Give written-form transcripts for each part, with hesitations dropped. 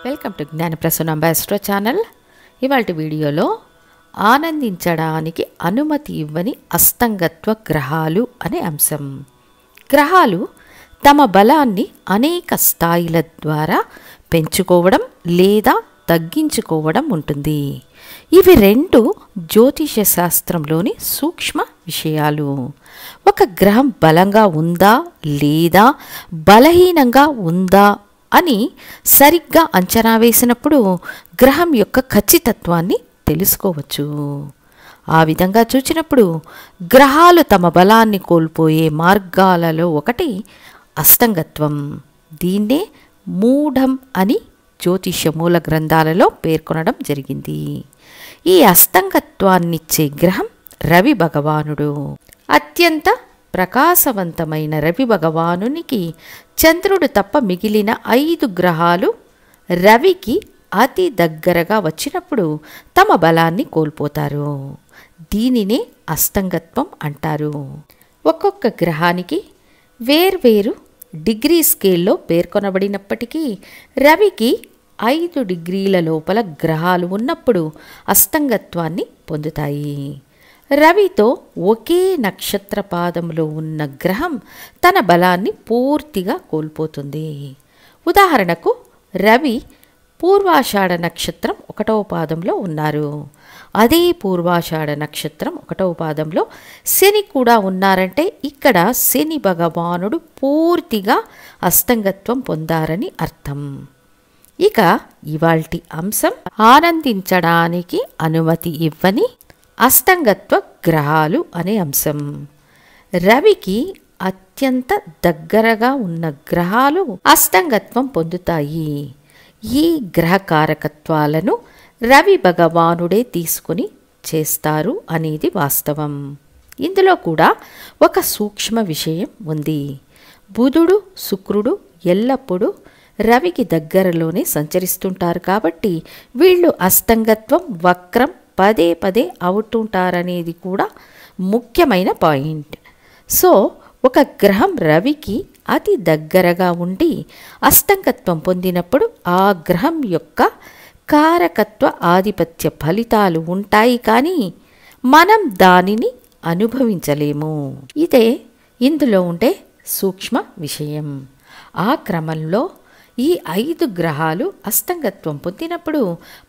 Welcome to Gnanaprasuna ambassador channel. ఇవాల్టి వీడియోలో ఆనందించడానికి అనుమతి ఇవ్వని అస్తంగత్వ గ్రహాలు అనే అంశం. గ్రహాలు తమ బలాన్ని అనేక స్థాయిల ద్వారా పెంచుకోవడం లేదా తగ్గించుకోవడం ఉంటుంది. ఇవి రెండు జ్యోతిష శాస్త్రంలోని సూక్ష్మ విషయాలు. ఒక గ్రహం బలంగా ఉందా లేదా బలహీనంగా ఉందా అని సరిగ్గా అంచనా వేసినప్పుడు గ్రహం యొక్క ఖచ్చితత్వాన్ని తెలుసుకోవచ్చు. ఆ విధంగా చూచినప్పుడు గ్రహాలు తమ బలాన్ని కోల్పోయే మార్గాలలో ఒకటి అస్తంగత్వం. దీన్నే మూఢం అని జ్యోతిష మూల గ్రంథాలలో పేర్కొనడం జరిగింది. ఈ అస్తంగత్వాన్నిచ్చే గ్రహం రవి భగవానుడు. అత్యంత ప్రకాశవంతమైన రవి భగవానునికి చంద్రుడు తప్ప మిగిలిన 5 గ్రహాలు రవికి అతి దగ్గరగా వచ్చినప్పుడు తమ బలాన్ని కోల్పోతారు. దీనినే అస్తంగత్వం అంటారు. ఒక్కొక్క గ్రహానికి వేర్వేరు డిగ్రీ స్కేల్లో పేర్కొనబడినప్పటికీ రవికి 5 డిగ్రీల లోపల గ్రహాలు ఉన్నప్పుడు అస్తంగత్వాన్ని పొందుతాయి. రవితో ఒకే నక్షత్ర పాదంలో ఉన్న గ్రహం తన బలాన్ని పూర్తిగా కోల్పోతుంది. ఉదాహరణకు రవి పూర్వాషాఢ నక్షత్రం 1వ పాదంలో ఉన్నారు. అదే పూర్వాషాఢ నక్షత్రం 1వ పాదంలో శని కూడా ఉన్నారంటే ఇక్కడ శని భగవానుడు పూర్తిగా అస్తంగత్వం పొందారని అర్థం. ఇక ఇవాల్టి అంశం ఆనందించడానికి అనుమతి ఇవ్వని అస్తంగత్వ గ్రహాలు అనే అంశం. రవికి అత్యంత దగ్గరగా ఉన్న గ్రహాలు అస్తంగత్వం పొందుతాయి. ఈ గ్రహ కారకత్వాలను రవి భగవానుడే తీసుకుని చేస్తారు అనేది వాస్తవం. ఇందులో కూడా ఒక సూక్ష్మ విషయం ఉంది. బుధుడు శుక్రుడు ఎల్లప్పుడూ రవికి దగ్గరలోనే సంచరిస్తుంటారు కాబట్టి వీళ్ళు అస్తంగత్వం వక్రం పదే పదే అవుతుంటారనేది కూడా ముఖ్యమైన పాయింట్. సో ఒక గ్రహం రవికి అతి దగ్గరగా ఉండి అస్తంగత్వం పొందినప్పుడు ఆ గ్రహం యొక్క కారకత్వ ఆధిపత్య ఫలితాలు ఉంటాయి, కానీ మనం దానిని అనుభవించలేము. ఇదే ఇందులో ఉండే సూక్ష్మ విషయం. ఆ క్రమంలో ఈ 5 గ్రహాలు అస్తంగత్వం పొందినప్పుడు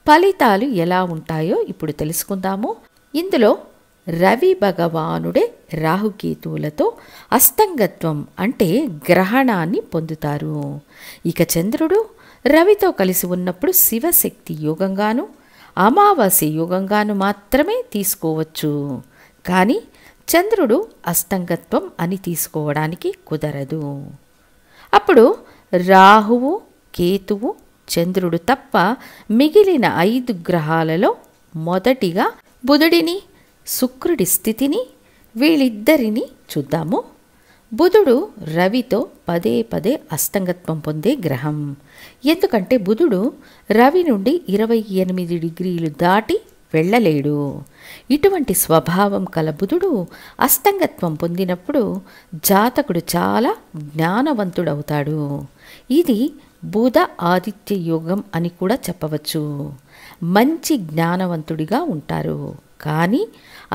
ఫలితాలు ఎలా ఉంటాయో ఇప్పుడు తెలుసుకుందాము. ఇందులో రవి భగవానుడే రాహుకేతువులతో అస్తంగత్వం అంటే గ్రహణాన్ని పొందుతారు. ఇక చంద్రుడు రవితో కలిసి ఉన్నప్పుడు శివశక్తి యోగంగాను అమావాస్య యోగంగాను మాత్రమే తీసుకోవచ్చు. కానీ చంద్రుడు అస్తంగత్వం అని తీసుకోవడానికి కుదరదు. అప్పుడు రాహువు కేతువు చంద్రుడు తప్ప మిగిలిన 5 గ్రహాలలో మొదటిగా బుధుడిని శుక్రుడి స్థితిని వీళ్ళిద్దరిని చూద్దాము. బుధుడు రవితో పదే పదే అస్తంగత్వం పొందే గ్రహం. ఎందుకంటే బుధుడు రవి నుండి 28 డిగ్రీలు దాటి వెళ్ళలేడు. ఇటువంటి స్వభావం కల బుధుడు అస్తంగత్వం పొందినప్పుడు జాతకుడు చాలా జ్ఞానవంతుడవుతాడు. ఇది బుధ ఆదిత్య యోగం అని కూడా చెప్పవచ్చు. మంచి జ్ఞానవంతుడిగా ఉంటారు, కానీ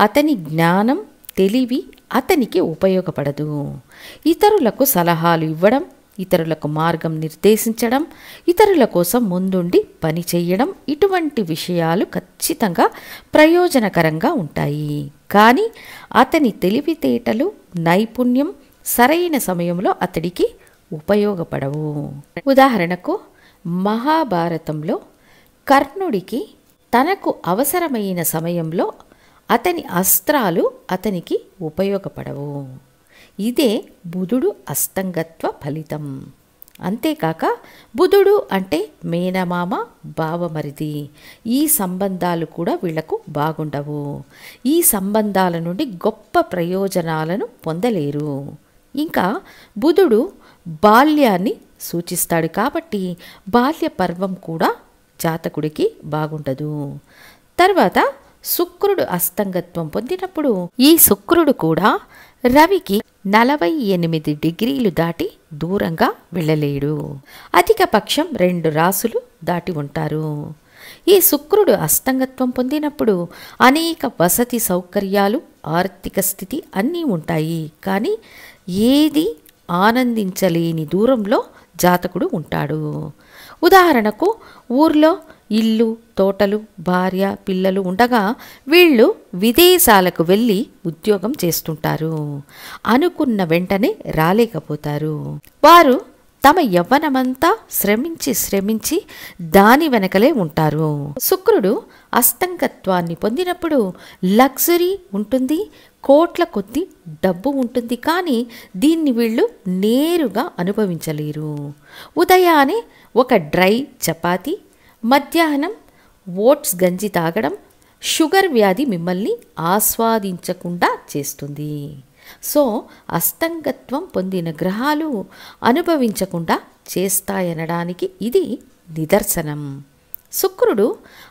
అతని జ్ఞానం తెలివి అతనికి ఉపయోగపడదు. ఇతరులకు సలహాలు ఇవ్వడం, ఇతరులకు మార్గం నిర్దేశించడం, ఇతరుల కోసం ముందుండి పని చేయడం, ఇటువంటి విషయాలు ఖచ్చితంగా ప్రయోజనకరంగా ఉంటాయి. కానీ అతని తెలివితేటలు నైపుణ్యం సరైన సమయంలో అతడికి ఉపయోగపడవు. ఉదాహరణకు మహాభారతంలో కర్ణుడికి తనకు అవసరమైన సమయంలో అతని అస్త్రాలు అతనికి ఉపయోగపడవు. ఇదే బుధుడు అస్తంగత్వ ఫలితం. అంతేకాక బుధుడు అంటే మేనమామ బావమరిది. ఈ సంబంధాలు కూడా వీళ్లకు బాగుండవు. ఈ సంబంధాల నుండి గొప్ప ప్రయోజనాలను పొందలేరు. ఇంకా బుధుడు బాల్యాన్ని సూచిస్తాడు కాబట్టి బాల్య పర్వం కూడా జాతకుడికి బాగుండదు. తర్వాత శుక్రుడు అస్తంగత్వం పొందినప్పుడు ఈ శుక్రుడు కూడా రవికి 48 డిగ్రీలు దాటి దూరంగా వెళ్ళలేడు. అధిక పక్షం 2 రాసులు దాటి ఉంటారు. ఈ శుక్రుడు అస్తంగత్వం పొందినప్పుడు అనేక వసతి సౌకర్యాలు, ఆర్థిక స్థితి అన్నీ ఉంటాయి. కానీ ఏది ఆనందించలేని దూరంలో జాతకుడు ఉంటాడు. ఉదాహరణకు ఊర్లో ఇల్లు, తోటలు, భార్య, పిల్లలు ఉండగా వీళ్ళు విదేశాలకు వెళ్ళి ఉద్యోగం చేస్తుంటారు. అనుకున్న వెంటనే రాలేకపోతారు. వారు తమ యవ్వనమంతా శ్రమించి దాని వెనకలే ఉంటారు. శుక్రుడు అస్తంగత్వాన్ని పొందినప్పుడు లగ్జరీ ఉంటుంది, కోట్ల కొద్ది డబ్బు ఉంటుంది. కానీ దీన్ని వీళ్ళు నేరుగా అనుభవించలేరు. ఉదయాన్నే ఒక డ్రై చపాతి, మధ్యాహ్నం ఓట్స్ గంజి తాగడం షుగర్ వ్యాధి మిమ్మల్ని ఆస్వాదించకుండా చేస్తుంది. సో అస్తంగత్వం పొందిన గ్రహాలు అనుభవించకుండా చేస్తాయనడానికి ఇది నిదర్శనం. శుక్రుడు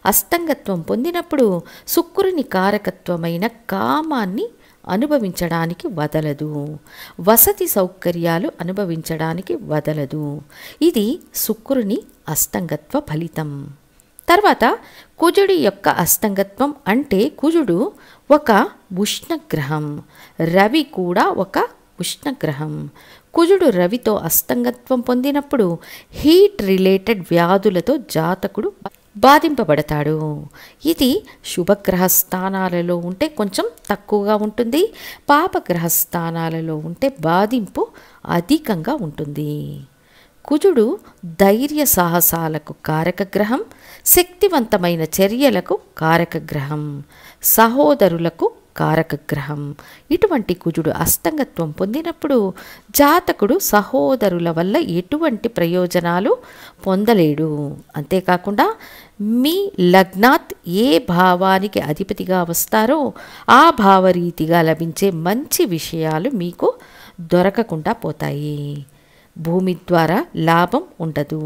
అస్తంగత్వం పొందినప్పుడు శుక్రుని కారకత్వమైన కామాన్ని అనుభవించడానికి వదలదు, వసతి సౌకర్యాలు అనుభవించడానికి వదలదు. ఇది శుక్రుని అస్తంగత్వ ఫలితం. తర్వాత కుజుడి యొక్క అస్తంగత్వం అంటే కుజుడు ఒక ఉష్ణగ్రహం, రవి కూడా ఒక ఉష్ణగ్రహం. కుజుడు రవితో అస్తంగత్వం పొందినప్పుడు హీట్ రిలేటెడ్ వ్యాధులతో జాతకుడు బాధింపబడతాడు. ఇది శుభగ్రహ స్థానాలలో ఉంటే కొంచెం తక్కువగా ఉంటుంది, పాపగ్రహ స్థానాలలో ఉంటే బాధింపు అధికంగా ఉంటుంది. కుజుడు ధైర్య సాహసాలకు కారకగ్రహం, శక్తివంతమైన చర్యలకు కారకగ్రహం, సహోదరులకు కారకగ్రహం. ఇటువంటి కుజుడు అస్తంగత్వం పొందినప్పుడు జాతకుడు సహోదరుల వల్ల ఎటువంటి ప్రయోజనాలు పొందలేడు. అంతేకాకుండా మీ లగ్నాత్ ఏ భావానికి అధిపతిగా వస్తారో ఆ భావరీతిగా లభించే మంచి విషయాలు మీకు దొరకకుండా పోతాయి. భూమి ద్వారా లాభం ఉండదు,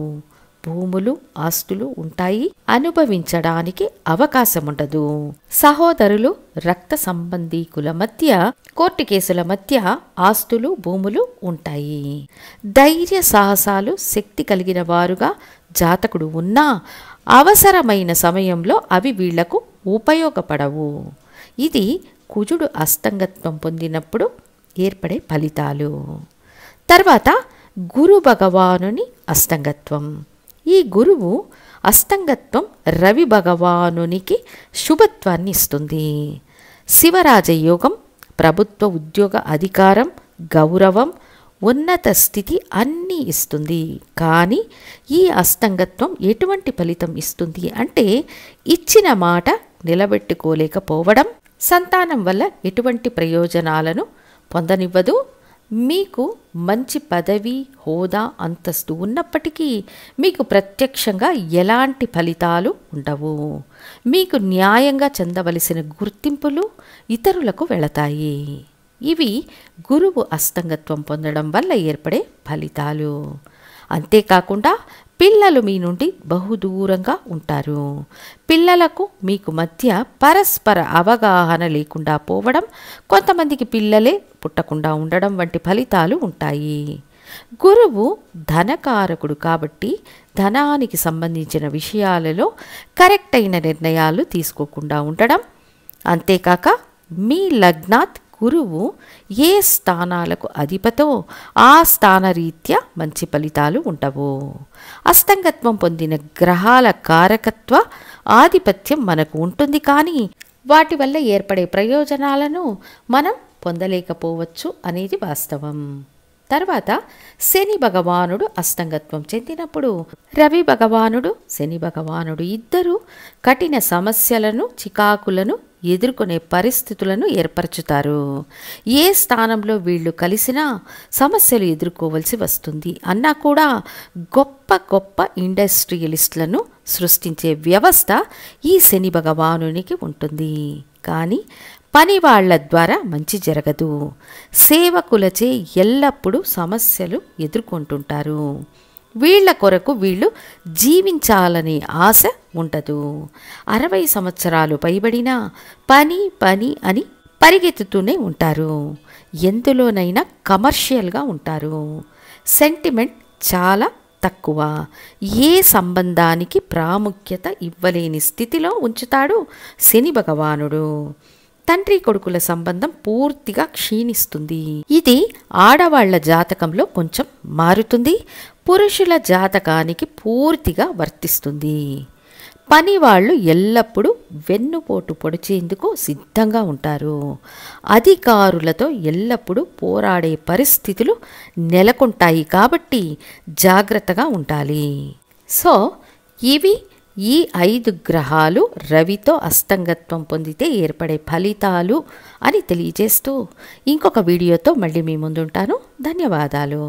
భూములు, ఆస్తులు ఉంటాయి, అనుభవించడానికి అవకాశం ఉండదు. సహోదరులు, రక్త సంబంధీకుల మధ్య, కోర్టు కేసుల మధ్య ఆస్తులు, భూములు ఉంటాయి. ధైర్య సాహసాలు, శక్తి కలిగిన వారుగా జాతకుడు ఉన్నా అవసరమైన సమయంలో అవి వీళ్లకు ఉపయోగపడవు. ఇది కుజుడు అస్తంగత్వం పొందినప్పుడు ఏర్పడే ఫలితాలు. తర్వాత గురు భగవానుని అస్తంగత్వం. ఈ గురువు అస్తంగత్వం రవి భగవానునికి శుభత్వాన్ని ఇస్తుంది. శివరాజయోగం, ప్రభుత్వ ఉద్యోగ అధికారం, గౌరవం, ఉన్నత స్థితి అన్నీ ఇస్తుంది. కానీ ఈ అస్తంగత్వం ఎటువంటి ఫలితం ఇస్తుంది అంటే ఇచ్చిన మాట నిలబెట్టుకోలేకపోవడం, సంతానం వల్ల ఎటువంటి ప్రయోజనాలను పొందనివ్వదు. మీకు మంచి పదవి, హోదా, అంతస్తు ఉన్నప్పటికీ మీకు ప్రత్యక్షంగా ఎలాంటి ఫలితాలు ఉండవు. మీకు న్యాయంగా చెందవలసిన గుర్తింపులు ఇతరులకు వెళతాయి. ఇవి గురువు అస్తంగత్వం పొందడం వల్ల ఏర్పడే ఫలితాలు. అంతేకాకుండా పిల్లలు మీ నుండి బహుదూరంగా ఉంటారు. పిల్లలకు మీకు మధ్య పరస్పర అవగాహన లేకుండా పోవడం, కొంతమందికి పిల్లలే పుట్టకుండా ఉండడం వంటి ఫలితాలు ఉంటాయి. గురువు ధనకారకుడు కాబట్టి ధనానికి సంబంధించిన విషయాలలో కరెక్ట్ అయిన నిర్ణయాలు తీసుకోకుండా ఉండడం. అంతేకాక మీ లగ్నాత్ గురువు ఏ స్థానాలకు అధిపతో ఆ స్థానరీత్యా మంచి ఫలితాలు ఉండవు. అస్తంగత్వం పొందిన గ్రహాల కారకత్వ ఆధిపత్యం మనకు ఉంటుంది, కానీ వాటి వల్ల ఏర్పడే ప్రయోజనాలను మనం పొందలేకపోవచ్చు అనేది వాస్తవం. తర్వాత శని భగవానుడు అస్తంగత్వం చెందినప్పుడు రవి భగవానుడు, శని భగవానుడు ఇద్దరు కఠిన సమస్యలను, చికాకులను ఎదుర్కొనే పరిస్థితులను ఏర్పరచుతారు. ఏ స్థానంలో వీళ్ళు కలిసినా సమస్యలు ఎదుర్కోవలసి వస్తుంది అన్నా కూడా గొప్ప గొప్ప ఇండస్ట్రియలిస్టులను సృష్టించే వ్యవస్థ ఈ శని భగవానునికి ఉంటుంది. కానీ పని వాళ్ల ద్వారా మంచి జరగదు. సేవకులచే ఎల్లప్పుడూ సమస్యలు ఎదుర్కొంటుంటారు. వీళ్ల కొరకు వీళ్ళు జీవించాలనే ఆశ ఉండదు. 60 సంవత్సరాలు పైబడినా పని పని అని పరిగెత్తుతూనే ఉంటారు. ఎందులోనైనా కమర్షియల్గా ఉంటారు. సెంటిమెంట్ చాలా తక్కువ. ఏ సంబంధానికి ప్రాముఖ్యత ఇవ్వలేని స్థితిలో ఉంచుతాడు శని భగవానుడు. తండ్రి కొడుకుల సంబంధం పూర్తిగా క్షీణిస్తుంది. ఇది ఆడవాళ్ల జాతకంలో కొంచెం మారుతుంది, పురుషుల జాతకానికి పూర్తిగా వర్తిస్తుంది. పని వాళ్ళు ఎల్లప్పుడూ వెన్నుపోటు పొడిచేందుకు సిద్ధంగా ఉంటారు. అధికారులతో ఎల్లప్పుడూ పోరాడే పరిస్థితులు నెలకొంటాయి కాబట్టి జాగ్రత్తగా ఉండాలి. సో ఇవి ఈ 5 గ్రహాలు రవితో అస్తంగత్వం పొందితే ఏర్పడే ఫలితాలు అని తెలియజేస్తూ ఇంకొక వీడియోతో మళ్ళీ మీ ముందుంటాను. ధన్యవాదాలు.